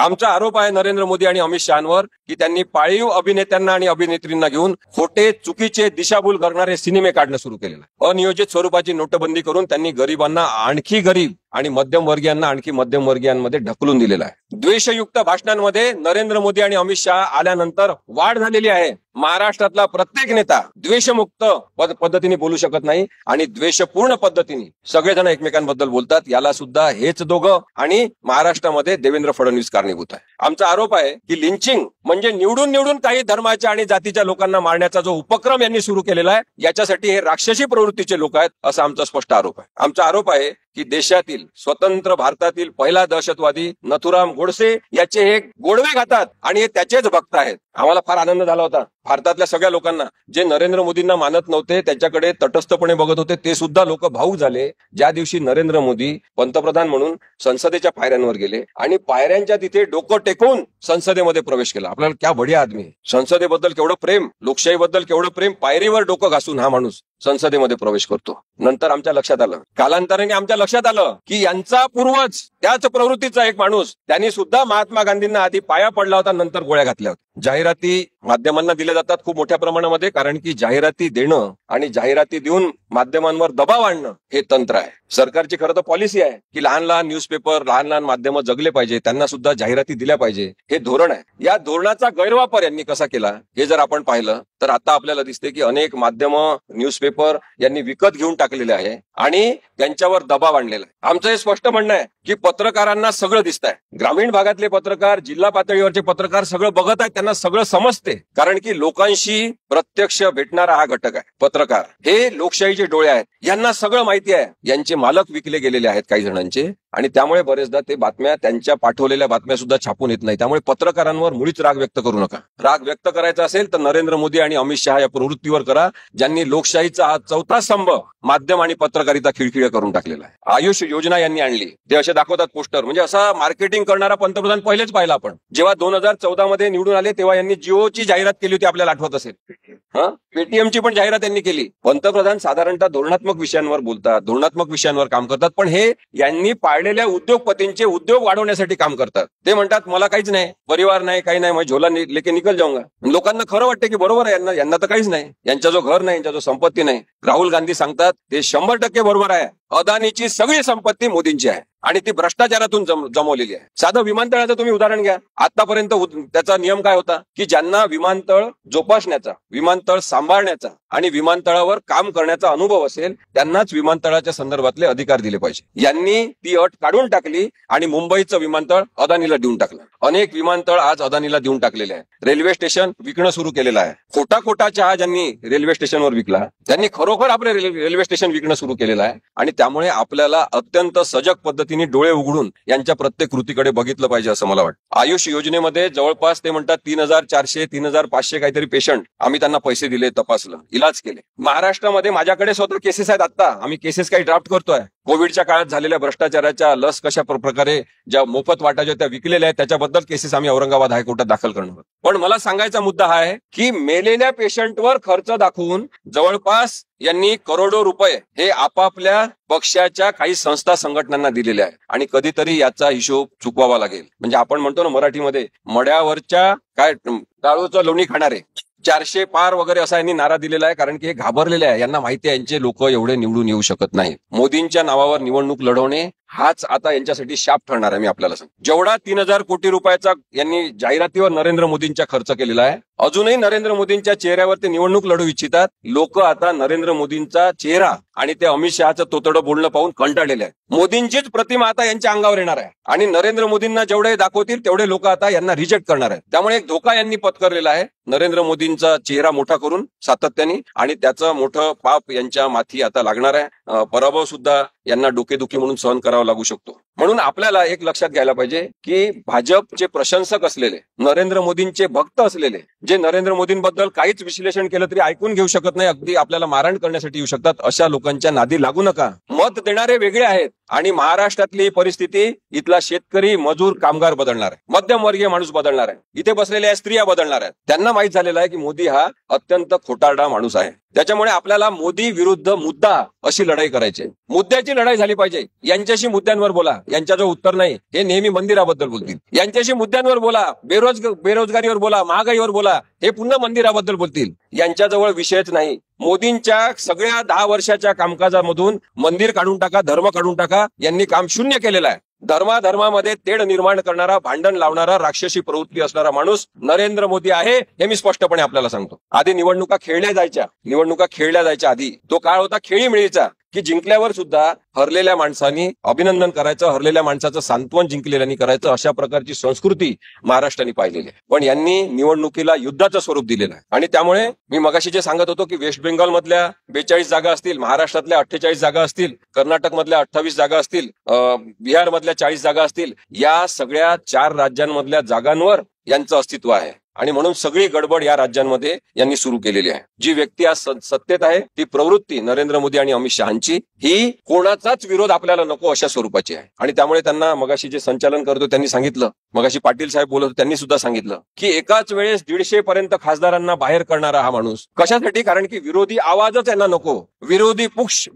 आमचा आरोप आहे नरेंद्र मोदी आणि अमित शहावर की त्यांनी पाळीव अभिनेत्यांना आणि अभिनेत्रींना घेऊन खोटे चुकीचे दिशाभूल करणारे सिनेमे काढणं सुरू केलेलं आहे। अनियोजित स्वरूपाची नोटबंदी करून त्यांनी गरिबांना आणखी गरीब आणि मध्यमवर्गीयांना आणखी मध्यमवर्गीयांमध्ये ढकलून दिलेला आहे। द्वेषयुक्त भाषणांमध्ये नरेंद्र मोदी आणि अमित शहा आल्यानंतर वाढ झालेली आहे। महाराष्ट्रातला प्रत्येक नेता द्वेषमुक्त पद्धतीने बोलू शकत नाही आणि द्वेषपूर्ण पद्धतीने सगळेजण एकमेकांबद्दल बोलतात। याला सुद्धा हेच दोघं आणि महाराष्ट्रामध्ये देवेंद्र फडणवीस कारणीभूत आहे। आमचा आरोप आहे की लिंचिंग म्हणजे निवडून काही धर्माच्या आणि जातीच्या लोकांना मारण्याचा जो उपक्रम यांनी सुरू केलेला आहे, याच्यासाठी हे राक्षसी प्रवृत्तीचे लोक आहेत असा आमचा स्पष्ट आरोप आहे। आमचा आरोप आहे की देशातील स्वतंत्र भारतातील पहिला दहशतवादी नथुराम गोडसे याचे हे गोडवे खातात आणि हे त्याचेच भक्त आहेत। आम्हाला फार आनंद झाला होता भारतातल्या सगळ्या लोकांना, जे नरेंद्र मोदींना मानत नव्हते त्याच्याकडे तटस्थपणे बघत होते, ते सुद्धा लोक भावूक झाले ज्या दिवशी नरेंद्र मोदी पंतप्रधान म्हणून संसदेच्या पायऱ्यांवर गेले आणि पायऱ्यांच्या तिथे डोकं टेकून संसदेमध्ये प्रवेश केला। आपल्याला क्या बढिया आदमी, संसदेबद्दल केवढं प्रेम, लोकशाहीबद्दल केवढं प्रेम, पायरीवर डोकं घासून हा माणूस संसदेमध्ये प्रवेश करतो। नंतर आमच्या लक्षात आलं, कालांतराने आमच्या लक्षात आलं की यांचा पूर्वज त्याच प्रवृत्तीचा एक माणूस, त्यांनी सुद्धा महात्मा गांधींना आधी पाया पडला होता, नंतर गोळ्या घातल्या होत्या। जाहिराती माध्यमांना दिल्या जातात खूप मोठ्या प्रमाणामध्ये, कारण की जाहिराती देणं आणि जाहिराती देऊन माध्यमांवर दबाव आणणं हे तंत्र आहे। सरकारची खरं तर पॉलिसी आहे की लहान लहान न्यूजपेपर, लहान लहान माध्यम जगले पाहिजे, त्यांना सुद्धा जाहिराती दिल्या पाहिजे, हे धोरण आहे। या धोरणाचा गैरवापर यांनी कसा केला हे जर आपण पाहिलं तर आता आपल्याला दिसते की अनेक माध्यम, न्यूजपेपर यांनी विकत घेऊन टाकलेले आहे आणि त्यांच्यावर दबाव आणलेला आहे। आमचं हे स्पष्ट म्हणणं आहे की पत्रकारांना सगळं दिसतंय, ग्रामीण भागातले पत्रकार, जिल्हा पातळीवरचे पत्रकार सगळं बघत आहेत, त्यांना सगळं समजते, कारण की लोकांशी प्रत्यक्ष भेटणारा हा घटक आहे पत्रकार। हे लोकशाहीचे डोळे आहेत, यांना सगळं माहिती आहे। यांचे मालक विकले गेलेले आहेत काही जणांचे आणि त्यामुळे बरेचदा ते बातम्या, त्यांच्या पाठवलेल्या बातम्या सुद्धा छापून येत नाही। त्यामुळे पत्रकारांवर मुळीच राग व्यक्त करू नका। राग व्यक्त करायचा असेल तर नरेंद्र मोदी आणि अमित शहा या प्रवृत्तीवर करा, ज्यांनी लोकशाहीचा हा चौथा स्तंभ माध्यम आणि पत्रकारिता खिळखिळे करून टाकलेला आहे। आयुष योजना यांनी आणली, ते असे दाखवतात पोस्टर, म्हणजे असा मार्केटिंग करणारा पंतप्रधान पहिलेच पाहिला आपण। जेव्हा 2014 मध्ये निवडून आले तेव्हा यांनी जिओची जाहिरात केली होती, आपल्याला आठवत असेल, पेटीएमची पण जाहिरात यांनी केली। पंतप्रधान साधारणतः धोरणात्मक विषयांवर बोलतात, धोरणात्मक विषयांवर काम करतात, पण हे यांनी पाळलेल्या उद्योगपतींचे उद्योग वाढवण्यासाठी काम करतात। ते म्हणतात मला काहीच नाही, परिवार नाही, काही नाही, मग झोला लेके निकल जाऊंगा। लोकांना खरं वाटतं की बरोबर आहे, यांना तर काहीच नाही, यांचा जो घर नाही, यांचा जो संपत्ती नाही। राहुल गांधी सांगतात ते 100% बरोबर आहे, अदानीची सगळी संपत्ती मोदींची आहे आणि ती भ्रष्टाचारातून जमवलेली आहे। साधं विमानतळाचं तुम्ही उदाहरण घ्या, आतापर्यंत त्याचा नियम काय होता की ज्यांना विमानतळ जोपासण्याचा, विमानतळ सांभाळण्याचा आणि विमानतळावर काम करण्याचा अनुभव असेल त्यांनाच विमानतळाच्या संदर्भातले अधिकार दिले पाहिजे। यांनी ती अट काढून टाकली आणि मुंबईचं विमानतळ अदानीला देऊन टाकलं। अनेक विमानतळ आज अदानीला देऊन टाकलेले आहे। रेल्वे स्टेशन विकणं सुरू केलेलं आहे। खोटा चहा ज्यांनी रेल्वे स्टेशनवर विकला त्यांनी खरोखर आपले रेल्वे स्टेशन विकणं सुरू केलेलं आहे आणि त्यामुळे आपल्याला अत्यंत सजग पद्धतीने डोळे उघडून यांच्या प्रत्येक कृतीकडे बघितलं पाहिजे असं मला वाटतं। आयुष योजनेमध्ये जवळपास ते म्हणतात 3400 3500 काहीतरी पेशंट आम्ही त्यांना पैसे दिले, तपासलं, इलाज केले। महाराष्ट्रामध्ये माझ्याकडे स्वतः केसेस आहेत, आता आम्ही केसेस काही ड्राफ्ट करतोय। कोविडच्या काळात झालेल्या भ्रष्टाचाराच्या, लस कशा प्रकारे ज्या मोफत वाटाच्या त्या विकलेल्या आहेत त्याच्याबद्दल केसेस आम्ही औरंगाबाद हायकोर्टात दाखल करणार। पण मला सांगायचा मुद्दा हा आहे की मेलेल्या पेशंटवर खर्च दाखवून जवळपास यांनी करोडो रुपये हे आपापल्या पक्षाच्या काही संस्था संघटनांना दिलेले आहे आणि कधीतरी याचा हिशोब चुकवावा लागेल। म्हणजे आपण म्हणतो ना मराठीमध्ये, मड्यावरच्या काय टाळूचं लोणी खाणारे 400 पार वगैरे असा यांनी नारा दिलेला आहे, कारण की हे घाबरलेले आहे, यांना माहिती आहे यांचे लोक एवढे निवडून येऊ शकत नाही। मोदींच्या नावावर निवडणूक लढवणे हाच आता यांच्यासाठी शाप ठरणार आहे। मी आपल्याला सांग, जेवढा 3000 कोटी रुपयाचा यांनी जाहिरातीवर नरेंद्र मोदींच्या खर्च केलेला आहे, अजूनही नरेंद्र मोदींच्या चेहऱ्यावर ते निवडणूक लढवू इच्छितात। लोक आता नरेंद्र मोदींचा चेहरा आणि ते अमित शहाचं तोतडं बोलणं पाहून कंटाळलेले आहे। मोदींचीच प्रतिमा आता यांच्या अंगावर येणार आहे आणि नरेंद्र मोदींना जेवढे दाखवतील तेवढे लोक आता यांना रिजेक्ट करणार आहेत। त्यामुळे एक धोका यांनी पत्करलेला आहे नरेंद्र मोदींचा चेहरा मोठा करून सातत्याने, आणि त्याचं मोठं पाप यांच्या माथी आता लागणार आहे। पराभव सुद्धा यांना डोकेदुखी म्हणून सहन करावा लागू शकतो। म्हणून आपल्याला एक लक्षात घ्यायला पाहिजे की भाजपचे प्रशंसक असलेले, नरेंद्र मोदींचे भक्त असलेले, जे नरेंद्र मोदींबद्दल काहीच विश्लेषण केलं तरी ऐकून घेऊ शकत नाही, अगदी आपल्याला मारहाण करण्यासाठी येऊ शकतात, अशा लोकांच्या नादी लागू नका। मत देणारे वेगळे आहेत आणि महाराष्ट्रातली परिस्थिती इथला शेतकरी, मजूर, कामगार बदलणार आहे, मध्यमवर्गीय माणूस बदलणार आहे, इथे बसलेल्या स्त्रिया बदलणार आहेत. त्यांना माहित झालेलं आहे की मोदी हा अत्यंत खोटारडा माणूस आहे. त्याच्यामुळे आपल्याला मोदी विरुद्ध मुद्दा अशी लढाई करायची, मुद्द्याची लढाई झाली पाहिजे. यांच्याशी मुद्द्यांवर बोला, यांच्याजवळ उत्तर नाही, हे नेहमी मंदिराबद्दल बोलतील. यांच्याशी मुद्द्यांवर बोला, बेरोजगारीवर बोला, महागाईवर बोला, हे पुन्हा मंदिराबद्दल बोलतील. यांच्याजवळ विषयच नाही. मोदींच्या सगळ्या 10 वर्षाच्या कामकाजामधून मंदिर काढून टाका, धर्म काढून टाका, यांनी काम शून्य केलेलं आहे. धर्माधर्मामध्ये तेढ निर्माण करणारा, भांडण लावणारा, राक्षसी प्रवृत्ती असणारा माणूस नरेंद्र मोदी आहे, हे मी स्पष्टपणे आपल्याला सांगतो. आधी निवडणुका खेळल्या जायच्या आधी तो काळ होता खेळीमेळीचा, की जिंकल्यावर सुद्धा हरलेल्या माणसांनी अभिनंदन करायचं, हरलेल्या माणसाचं सांत्वन जिंकलेल्यांनी करायचं, अशा प्रकारची संस्कृती महाराष्ट्राने पाहिलेली आहे. पण यांनी निवडणुकीला युद्धाचं स्वरूप दिलेलं आहे. आणि त्यामुळे मी मगाशी जे सांगत होतो की वेस्ट बेंगॉल मधल्या 42 जागा असतील, महाराष्ट्रातल्या 48 जागा असतील, कर्नाटक मधल्या 28 जागा असतील, बिहार मधल्या 40 जागा असतील, या सगळ्या 4 राज्यांमधल्या जागांवर यांचं अस्तित्व आहे. आणि म्हणून सगळी गडबड या राज्यांमध्ये यांनी सुरू केलेली आहे. जी व्यक्ती आज सत्तेत आहे, ती प्रवृत्ती नरेंद्र मोदी आणि अमित शहाची, ही कोणाचाच विरोध आपल्याला नको अशा स्वरूपाची आहे. आणि त्यामुळे त्यांना मगाशी जे संचालन करतो त्यांनी सांगितलं, मगाशी पाटील साहेब बोलत होते त्यांनी सुद्धा सांगितलं, की एकाच वेळेस 150 पर्यंत खासदारांना बाहेर करणारा हा माणूस कशासाठी? कारण की विरोधी आवाजच यांना नको, विरोधी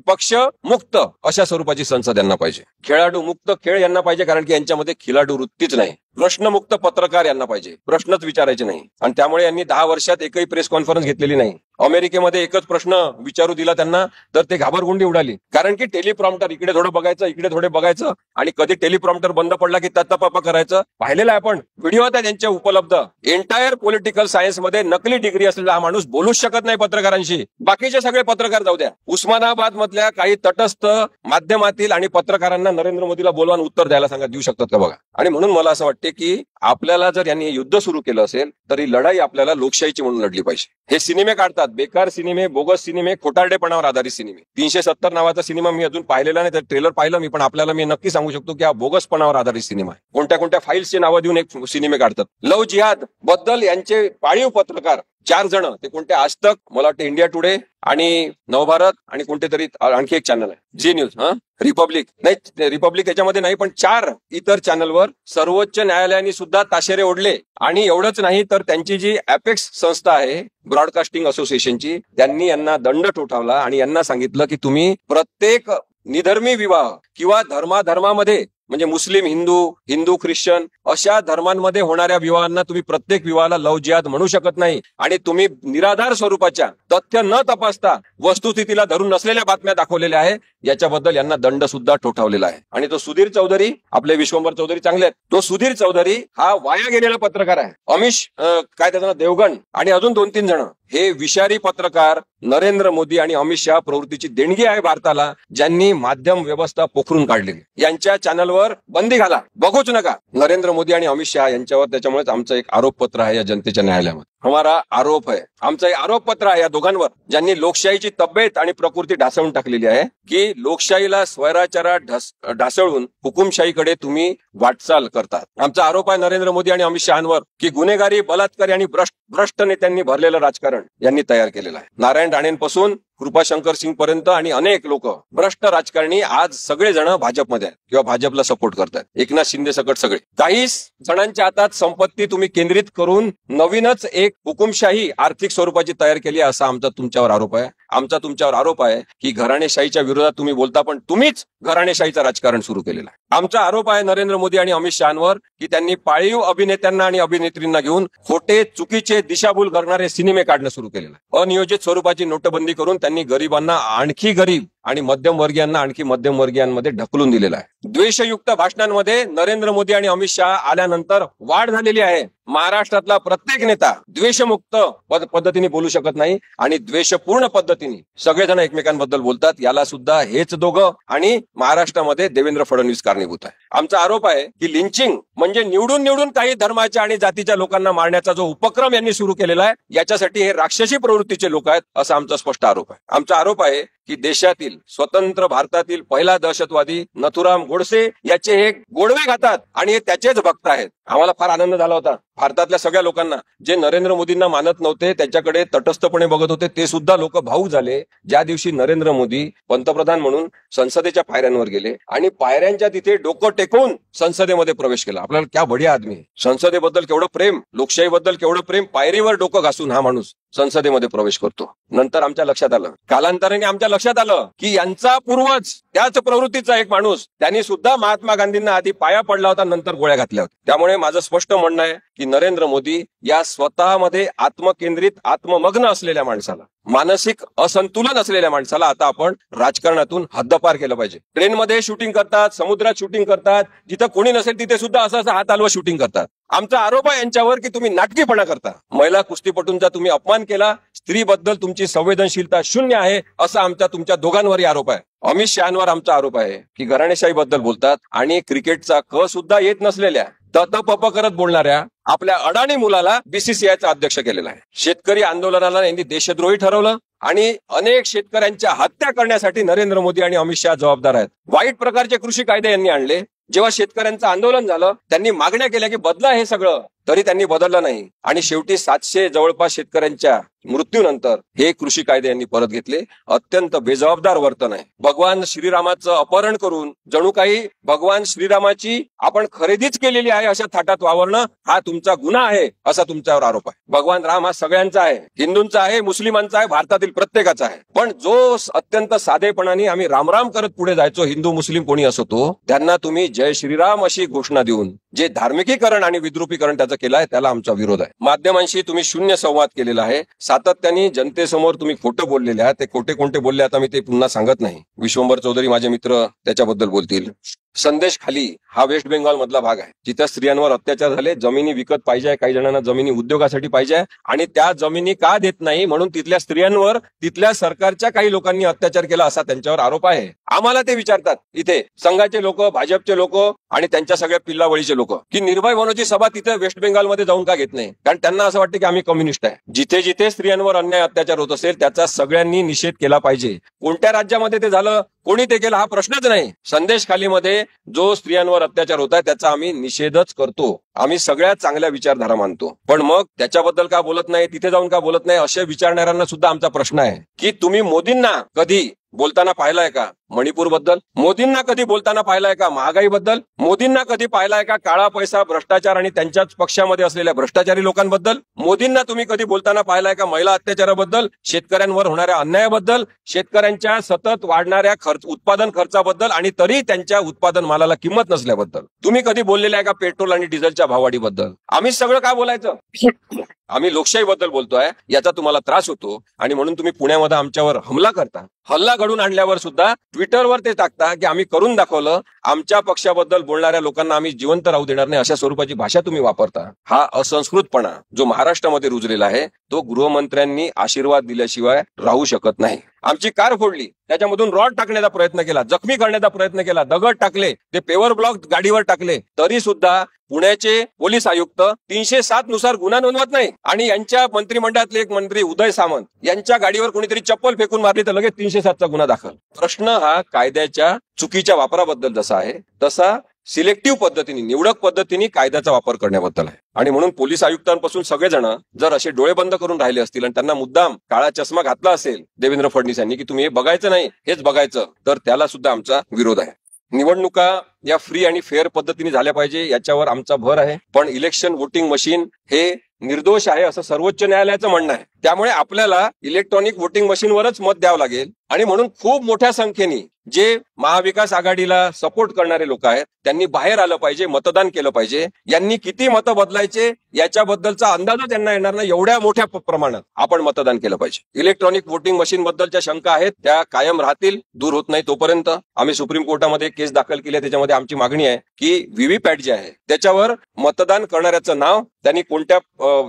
पक्ष मुक्त अशा स्वरूपाची संसद यांना पाहिजे, खेळाडू मुक्त खेळ यांना पाहिजे, कारण की यांच्यामध्ये खिलाडू वृत्तीच नाही. प्रश्नमुक्त पत्रकार यांना पाहिजे, प्रश्नच विचारायचे नाही. आणि त्यामुळे यांनी 10 वर्षात एकही प्रेस कॉन्फरन्स घेतलेली नाही. अमेरिकेमध्ये एकच प्रश्न विचारू दिला त्यांना तर ते घाबरगुंडी उडाली, कारण की टेलिप्रॉम्प्टर इकडे थोडं बघायचं, इकडे थोडे बघायचं, आणि कधी टेलिप्रॉम्प्टर बंद पडला की तत्पापा करायचं. पाहिलेलं आहे आपण, व्हिडिओ आहेत त्यांच्या उपलब्ध. एंटायर पॉलिटिकल सायन्स मध्ये नकली डिग्री असलेला हा माणूस बोलूच शकत नाही पत्रकारांशी. बाकीचे सगळे पत्रकार जाऊ द्या, उस्मानाबाद मधल्या काही तटस्थ माध्यमातील आणि पत्रकारांना नरेंद्र मोदीला बोलवून उत्तर द्यायला सांगा, देऊ शकतात का बघा. आणि म्हणून मला असं वाटते की आपल्याला जर यांनी युद्ध सुरू केलं असेल तर ही लढाई आपल्याला लोकशाहीची म्हणून लढली पाहिजे. हे सिनेमे काढतात, बेकार सिनेमे, बोगस सिनेमे, खोटारडेपणावर आधारित सिनेमे. 370 नावाचा सिनेमा मी अजून पाहिलेला नाही, तर ट्रेलर पाहिलं मी, पण आपल्याला मी नक्की सांगू शकतो की हा बोगसपणावर आधारित सिनेमा आहे. कोणत्या कोणत्या फाईल्सचे नावं देऊन एक सिनेमे काढतात. लव्ह जिहाद बद्दल यांचे पाळीव पत्रकार 4 जण, ते कोणते, आज तक, मला वाटतं इंडिया टुडे आणि नवभारत आणि कोणते तरी आणखी एक चॅनल आहे जी न्यूज, रिपब्लिक नाही, रिपब्लिक त्याच्यामध्ये नाही, पण 4 इतर चॅनलवर सर्वोच्च न्यायालयाने सुद्धा ताशेरे ओढले. आणि एवढंच नाही तर त्यांची जी अपेक्स संस्था आहे ब्रॉडकास्टिंग असोसिएशनची, त्यांनी यांना दंड ठोठावला आणि यांना सांगितलं की तुम्ही प्रत्येक निधर्मी विवाह किंवा धर्मामध्ये, म्हणजे मुस्लिम, हिंदू ख्रिश्चन अशा धर्मांमध्ये होणाऱ्या विवाहांना तुम्ही प्रत्येक विवाहाला लव्ह जिहाद म्हणू शकत नाही. आणि तुम्ही निराधार स्वरूपाच्या, तथ्य न तपासता वस्तुस्थितीला धरून नसलेल्या बातम्या दाखवलेल्या आहे, याच्याबद्दल यांना दंड सुद्धा ठोठावलेला आहे. आणि तो सुधीर चौधरी, आपले विश्वंभर चौधरी चांगले आहेत, तो सुधीर चौधरी हा वाया गेलेला पत्रकार आहे. अमिश काय त्याचं नाव, देवगण, आणि अजून 2-3 जण, हे विषारी पत्रकार नरेंद्र मोदी आणि अमित शहा प्रवृत्तीची देणगी आहे भारताला, ज्यांनी माध्यम व्यवस्था पोखरून काढलेली. यांच्या चॅनलवर बंदी घाला, बघूच नका. नरेंद्र मोदी आणि अमित शहा यांच्यावर, त्याच्यामुळेच आमचं एक आरोप पत्र आहे या जनतेच्या न्यायालयामध्ये. हमारा आरोप आहे, आमचं एक आरोप पत्र आहे या दोघांवर, ज्यांनी लोकशाहीची तब्येत आणि प्रकृती ढासळून टाकलेली आहे, की लोकशाहीला स्वैराचारात ढासळून हुकुमशाहीकडे तुम्ही वाटचाल करतात. आमचा आरोप आहे नरेंद्र मोदी आणि अमित शहांवर की गुन्हेगारी, बलात्कारी आणि भ्रष्ट नेत्यांनी भरलेलं राजकारण यांनी तयार केलेलं आहे. नारायण राणेंपासून कृपाशंकर सिंग पर्यंत आणि अनेक लोक भ्रष्ट राजकारणी आज सगळेजण भाजपमध्ये आहेत किंवा भाजपला सपोर्ट करतात. एकनाथ शिंदे सकट सगळे. काही जणांच्या हातात संपत्ती तुम्ही केंद्रित करून नवीनच एक हुकुमशाही आर्थिक स्वरूपाची तयार केली, असा आमचा तुमच्यावर आरोप आहे. आमचा तुमच्यावर आरोप आहे की घराणेशाहीच्या विरोधात तुम्ही बोलता, पण तुम्हीच घराणेशाहीचं राजकारण सुरू केलेलं आहे. आमचा आरोप आहे नरेंद्र मोदी आणि अमित शहांवर की त्यांनी पाळीव अभिनेत्यांना आणि अभिनेत्रींना घेऊन खोटे, चुकीचे, दिशाभूल करणारे सिनेमे काढणं सुरू केलेलं आहे. अनियोजित स्वरूपाची नोटबंदी करून त्यांनी गरिबांना आणखी गरीब आणि मध्यमवर्गीयांना आणखी मध्यमवर्गीयांमध्ये ढकलून दिलेला आहे. द्वेषयुक्त भाषणांमध्ये नरेंद्र मोदी आणि अमित शहा आल्यानंतर वाढ झालेली आहे. महाराष्ट्रातला प्रत्येक नेता द्वेषमुक्त पद्धतीने बोलू शकत नाही आणि द्वेषपूर्ण पद्धतीने सगळेजण एकमेकांबद्दल बोलतात. याला सुद्धा हेच दोघं आणि महाराष्ट्रामध्ये देवेंद्र फडणवीस कारणीभूत आहे. आमचा आरोप आहे की लिंचिंग म्हणजे निवडून काही धर्माच्या आणि जातीच्या लोकांना मारण्याचा जो उपक्रम यांनी सुरू केलेला आहे, याच्यासाठी हे राक्षसी प्रवृत्तीचे लोक आहेत, असा आमचा स्पष्ट आरोप आहे. आमचा आरोप आहे की देशातील स्वतंत्र भारतातील पहिला दहशतवादी नथुराम गोडसे याचे हे गोडवे खातात आणि हे त्याचेच भक्त आहेत. आम्हाला फार आनंद झाला होता भारतातल्या सगळ्या लोकांना, जे नरेंद्र मोदींना मानत नव्हते, त्याच्याकडे तटस्थपणे बघत होते, ते सुद्धा लोक भावूक झाले ज्या दिवशी नरेंद्र मोदी पंतप्रधान म्हणून संसदेच्या पायऱ्यांवर गेले आणि पायऱ्यांच्या तिथे डोकं टेकवून संसदेमध्ये प्रवेश केला. आपल्याला क्या बढिया आदमी, संसदेबद्दल केवढं प्रेम, लोकशाहीबद्दल केवढं प्रेम, पायरीवर डोकं घासून हा माणूस संसदेमध्ये प्रवेश करतो. नंतर आमच्या लक्षात आलं, कालांतराने आमच्या लक्षात आलं की यांचा पूर्वज त्याच प्रवृत्तीचा एक माणूस, त्यांनी सुद्धा महात्मा गांधींना आधी पाया पडला होता, नंतर गोळ्या घातल्या होत्या. त्यामुळे माझं स्पष्ट म्हणणं आहे की नरेंद्र मोदी या स्वतःमध्ये आत्मकेंद्रित, आत्ममग्न असलेल्या माणसाला, मानसिक असंतुलन असलेल्या माणसाला आता आपण राजकारणातून हद्दपार केलं पाहिजे. ट्रेनमध्ये शूटिंग करतात, समुद्रात शूटिंग करतात, जिथं कोणी नसेल तिथे सुद्धा असं हात हलवत शूटिंग करतात. आमचा आरोप आहे यांच्यावर की तुम्ही नाटकीपणा करता. महिला कुस्तीपटूंचा तुम्ही अपमान केला, स्त्रीबद्दल तुमची संवेदनशीलता शून्य आहे, असा आमचा तुमच्या दोघांवरही आरोप आहे. अमित शहांवर आमचा आरोप आहे की घराणेशाही बद्दल बोलतात आणि क्रिकेटचा क सुद्धा येत नसलेल्या, तप करत बोलणाऱ्या आपल्या अडाणी मुलाला बीसीसीआयचा अध्यक्ष केलेला आहे. शेतकरी आंदोलनाला यांनी देशद्रोही ठरवलं आणि अनेक शेतकऱ्यांच्या हत्या करण्यासाठी नरेंद्र मोदी आणि अमित शहा जबाबदार आहेत. वाईट प्रकारचे कृषी कायदे यांनी आणले. जेव्हा शेतकऱ्यांचं आंदोलन झालं, त्यांनी मागण्या केल्या की बदला हे सगळं, तरी त्यांनी बदललं नाही आणि शेवटी 700 जवळपास शेतकऱ्यांच्या मृत्यूनंतर हे कृषी कायदे यांनी परत घेतले. अत्यंत बेजबाबदार वर्तन आहे. भगवान श्रीरामाचं अपहरण करून जणू काही भगवान श्रीरामाची आपण खरेदीच केलेली आहे अशा थाटात वावरणं हा तुमचा गुन्हा आहे, असा तुमच्यावर आरोप आहे. भगवान राम हा सगळ्यांचा आहे, हिंदूंचा आहे, मुस्लिमांचा आहे, भारतातील प्रत्येकाचा आहे. पण जो अत्यंत साधेपणाने आम्ही रामराम करत पुढे जायचो, हिंदू मुस्लिम कोणी असो तो, त्यांना तुम्ही जय श्रीराम अशी घोषणा देऊन जे धार्मिकीकरण आणि विद्रुपीकरण त्याचं केलंय, त्याला आमचा विरोध आहे. माध्यमांशी तुम्ही शून्य संवाद केलेला आहे. सातत्याने जनतेसमोर तुम्ही खोटं बोललेले आहात. ते खोटे कोणते बोलले आता मी ते पुन्हा सांगत नाही. विश्वंभर चौधरी माझे मित्र त्याच्याबद्दल बोलतील. संदेश खाली हा वेस्ट बेंगॉल मधला भाग आहे, जिथे स्त्रियांवर अत्याचार झाले. जमिनी विकत पाहिजे, काही जणांना जमिनी उद्योगासाठी पाहिजे आणि त्या जमिनी का देत नाही म्हणून तिथल्या स्त्रियांवर तिथल्या सरकारच्या काही लोकांनी अत्याचार केला असा त्यांच्यावर आरोप आहे. आम्हाला ते विचारतात इथे संघाचे लोक, भाजपचे लोक आणि त्यांच्या सगळ्या पिल्लावळीचे लोक की निर्भय बनवची सभा तिथे वेस्ट बेंगॉलमध्ये जाऊन का घेत नाही, कारण त्यांना असं वाटतं की आम्ही कम्युनिस्ट आहे. जिथे जिथे स्त्रियांवर अन्याय अत्याचार होत असेल त्याचा सगळ्यांनी निषेध केला पाहिजे. कोणत्या राज्यामध्ये ते झालं, कोणी ते केलं हा प्रश्नच नाही. संदेश खालीमध्ये जो स्त्रियांवर अत्याचार होत आहे त्याचा आम्ही निषेधच करतो. आम्ही सगळ्यात चांगल्या विचारधारा मानतो. पण मग त्याच्याबद्दल का बोलत नाही, तिथे जाऊन का बोलत नाही, असे विचारणाऱ्यांना सुद्धा आमचा प्रश्न आहे की तुम्ही मोदींना कधी बोलताना पाहिलाय का मणिपूर बद्दल? मोदींना कधी बोलताना पाहिलाय का महागाईबद्दल? मोदींना कधी पाहिलाय का काळा पैसा, भ्रष्टाचार आणि त्यांच्याच पक्षामध्ये असलेल्या भ्रष्टाचारी लोकांबद्दल? मोदींना तुम्ही कधी बोलताना पाहिलाय का महिला अत्याचाराबद्दल, शेतकऱ्यांवर होणाऱ्या अन्यायाबद्दल, शेतकऱ्यांच्या सतत वाढणाऱ्या उत्पादन खर्चाबद्दल आणि तरी त्यांच्या उत्पादन मालाला किंमत नसल्याबद्दल? तुम्ही कधी बोललेले आहे का पेट्रोल आणि डिझेलच्या भाववाढीबद्दल? आम्ही सगळं काय बोलायचं? आम्ही लोकशाहीबद्दल बोलतोय, याचा तुम्हाला त्रास होतो आणि म्हणून तुम्ही पुण्यामध्ये आमच्यावर हमला करता. हल्ला घडून आणल्यावर सुद्धा ट्विटरवर ते टाकता की आम्ही करून दाखवलं, आमच्या पक्षाबद्दल बोलणाऱ्या लोकांना आम्ही जिवंत राहू देणार नाही, अशा स्वरूपाची भाषा तुम्ही वापरता. हा असंस्कृतपणा जो महाराष्ट्रामध्ये रुजलेला आहे तो गृहमंत्र्यांनी आशीर्वाद दिल्याशिवाय राहू शकत नाही. आमची कार फोडली, त्याच्यामधून रॉड टाकण्याचा प्रयत्न केला, जखमी करण्याचा प्रयत्न केला, दगड टाकले, ते पेवर ब्लॉक गाडीवर टाकले, तरी सुद्धा पुण्याचे पोलीस आयुक्त 307 नुसार गुन्हा नोंदवत नाही. आणि यांच्या मंत्रिमंडळातले एक मंत्री उदय सामंत यांच्या गाडीवर कोणीतरी चप्पल फेकून मारली तर लगेच 307चा गुन्हा दाखल. प्रश्न हा कायद्याच्या चुकीच्या वापराबद्दल जसा आहे तसा सिलेक्टिव्ह पद्धतीने, निवडक पद्धतीने कायद्याचा वापर करण्याबद्दल आहे. आणि म्हणून पोलीस आयुक्तांपासून सगळेजण जर असे डोळे बंद करून राहिले असतील आणि त्यांना मुद्दाम काळा चष्मा घातला असेल देवेंद्र फडणवीस यांनी की तुम्ही हे बघायचं नाही हेच बघायचं, तर त्याला सुद्धा आमचा विरोध आहे. निवडणुका या फ्री आणि फेअर पद्धतीने झाल्या पाहिजे याच्यावर आमचा भर आहे. पण इलेक्शन वोटिंग मशीन हे निर्दोष आहे असं सर्वोच्च न्यायालयाचं म्हणणं आहे. त्यामुळे आपल्याला इलेक्ट्रॉनिक वोटिंग मशीनवरच मत द्यावं लागेल. आणि म्हणून खूप मोठ्या संख्येने जे महाविकास आघाडीला सपोर्ट करणारे लोक आहेत त्यांनी बाहेर आलं पाहिजे, मतदान केलं पाहिजे. यांनी किती मतं बदलायचे याच्याबद्दलचा अंदाजच त्यांना येणार नाही, एवढ्या मोठ्या प्रमाणात आपण मतदान केलं पाहिजे. इलेक्ट्रॉनिक वोटिंग मशीन बद्दलच्या शंका आहेत त्या कायम राहतील, दूर होत नाही तोपर्यंत. आम्ही सुप्रीम कोर्टामध्ये केस दाखल केली आहे, त्याच्यामध्ये आमची मागणी आहे की व्हीव्हीपॅट जे आहे त्याच्यावर मतदान करणाऱ्याचं नाव, त्यांनी कोणत्या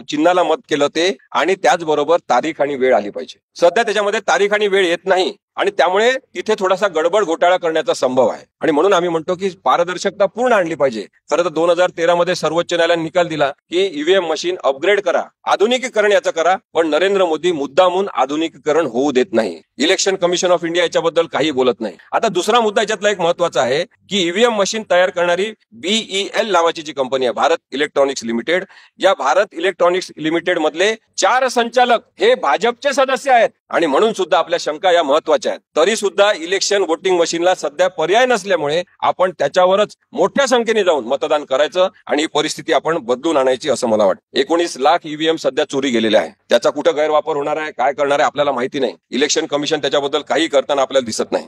चिन्हाला मत केलं ते आणि त्याचबरोबर तारीख आणि वेळ आली पाहिजे. सध्या त्याच्यामध्ये तारीख आणि वेळ येत नाही आणि त्यामुळे तिथे थोडासा गडबड घोटाळा करण्याचा संभव आहे. आणि म्हणून आम्ही म्हणतो की पारदर्शकता पूर्ण आणली पाहिजे. खरं तर 2013 मध्ये सर्वोच्च न्यायालयाने निकाल दिला की ईव्हीएम मशीन अपग्रेड करा, आधुनिकीकरण याचं करा, पण नरेंद्र मोदी मुद्दामून आधुनिकीकरण होऊ देत नाही. इलेक्शन कमिशन ऑफ इंडिया याच्याबद्दल काही बोलत नाही. आता दुसरा मुद्दा याच्यातला एक महत्वाचा आहे की ईव्हीएम मशीन तयार करणारी BEL नावाची जी कंपनी आहे, भारत इलेक्ट्रॉनिक्स लिमिटेड, या भारत इलेक्ट्रॉनिक्स लिमिटेड मधले 4 संचालक हे भाजपचे सदस्य आहेत. आणि म्हणून सुद्धा आपल्या शंका या महत्वाच्या आहेत. तरी सुद्धा इलेक्शन वोटिंग मशीनला सध्या पर्याय नसल्यामुळे आपण त्याच्यावरच मोठ्या संख्येने जाऊन मतदान करायचं आणि ही परिस्थिती आपण बदलून आणायची असं मला वाटतं. 19 लाख ईव्हीएम सध्या चोरी गेलेले आहे. त्याचा कुठं गैरवापर होणार आहे, काय करणार आहे आपल्याला माहिती नाही. इलेक्शन कमिशन त्याच्याबद्दल काही करताना आपल्याला दिसत नाही.